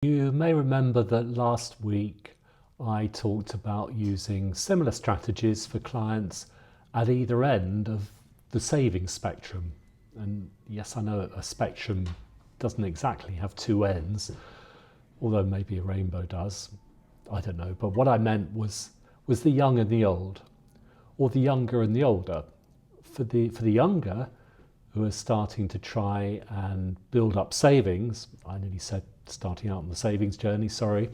You may remember that last week I talked about using similar strategies for clients at either end of the savings spectrum. And yes, I know a spectrum doesn't exactly have two ends, although maybe a rainbow does. I don't know. But what I meant was the young and the old, or the younger and the older. For the younger, who are starting to try and build up savings, I nearly said starting out on the savings journey, sorry,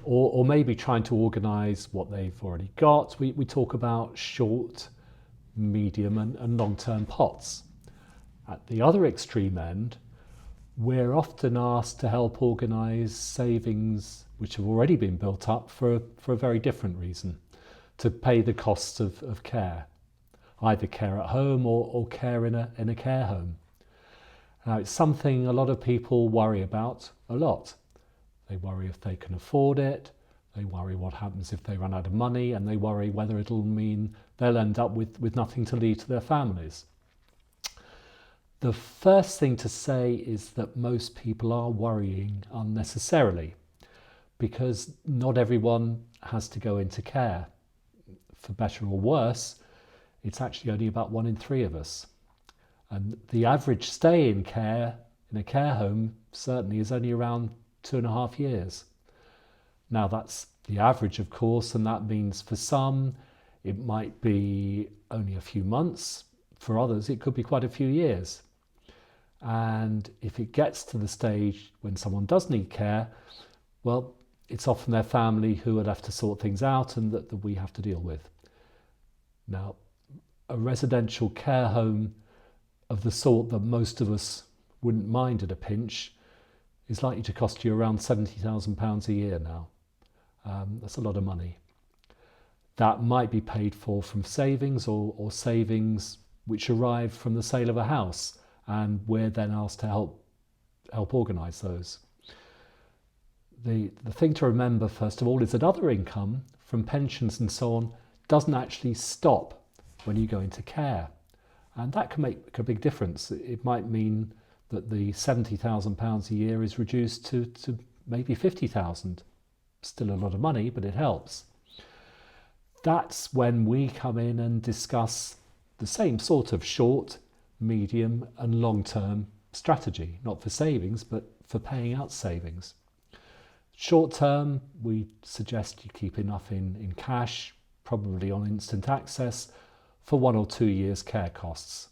or maybe trying to organise what they've already got. We talk about short, medium and long-term pots. At the other extreme end, we're often asked to help organise savings which have already been built up for a very different reason, to pay the costs of care, either care at home or care in a care home. Now, it's something a lot of people worry about a lot. They worry if they can afford it, they worry what happens if they run out of money, and they worry whether it'll mean they'll end up with nothing to leave to their families. The first thing to say is that most people are worrying unnecessarily, because not everyone has to go into care. For better or worse, it's actually only about 1 in 3 of us. And the average stay in care, in a care home, certainly is only around 2.5 years. Now that's the average, of course, and that means for some it might be only a few months. For others it could be quite a few years. And if it gets to the stage when someone does need care, well, it's often their family who will have to sort things out and that we have to deal with. Now, a residential care home of the sort that most of us wouldn't mind at a pinch is likely to cost you around £70,000 a year now. That's a lot of money. That might be paid for from savings or savings which arrive from the sale of a house, and we're then asked to help organise those. The thing to remember, first of all, is that other income from pensions and so on doesn't actually stop when you go into care. And that can make a big difference. It might mean that the £70,000 a year is reduced to maybe 50,000. Still a lot of money, but it helps. That's when we come in and discuss the same sort of short, medium and long-term strategy, not for savings, but for paying out savings. Short term, we suggest you keep enough in cash, probably on instant access, for 1 or 2 years care costs.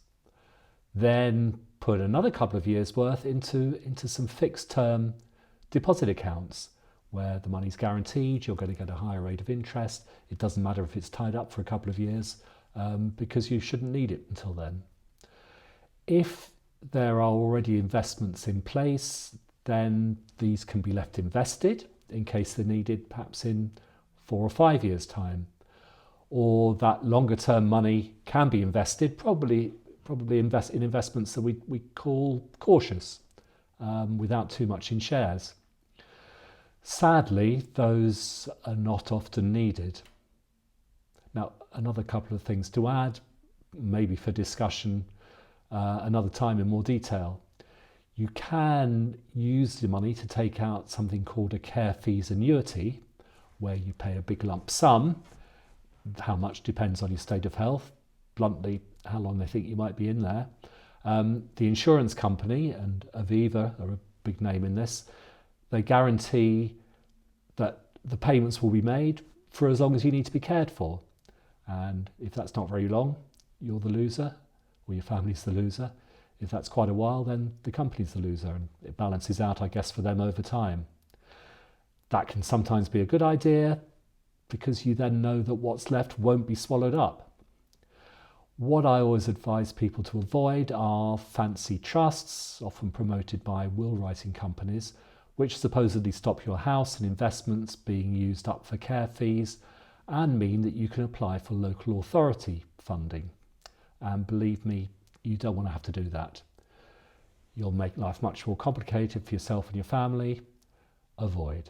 Then put another couple of years worth into some fixed term deposit accounts where the money's guaranteed, you're going to get a higher rate of interest. It doesn't matter if it's tied up for a couple of years because you shouldn't need it until then. If there are already investments in place, then these can be left invested in case they're needed perhaps in 4 or 5 years' time. Or that longer term money can be invested, probably invest in investments that we call cautious, without too much in shares. Sadly, those are not often needed. Now, another couple of things to add, maybe for discussion another time in more detail. You can use the money to take out something called a care fees annuity, where you pay a big lump sum. How much depends on your state of health, bluntly how long they think you might be in there. The insurance company, and Aviva are a big name in this, they guarantee that the payments will be made for as long as you need to be cared for. And if that's not very long, you're the loser, or your family's the loser. If that's quite a while, then the company's the loser, and it balances out, I guess, for them over time. That can sometimes be a good idea, because you then know that what's left won't be swallowed up. What I always advise people to avoid are fancy trusts, often promoted by will writing companies, which supposedly stop your house and investments being used up for care fees and mean that you can apply for local authority funding. And believe me, you don't want to have to do that. You'll make life much more complicated for yourself and your family. Avoid.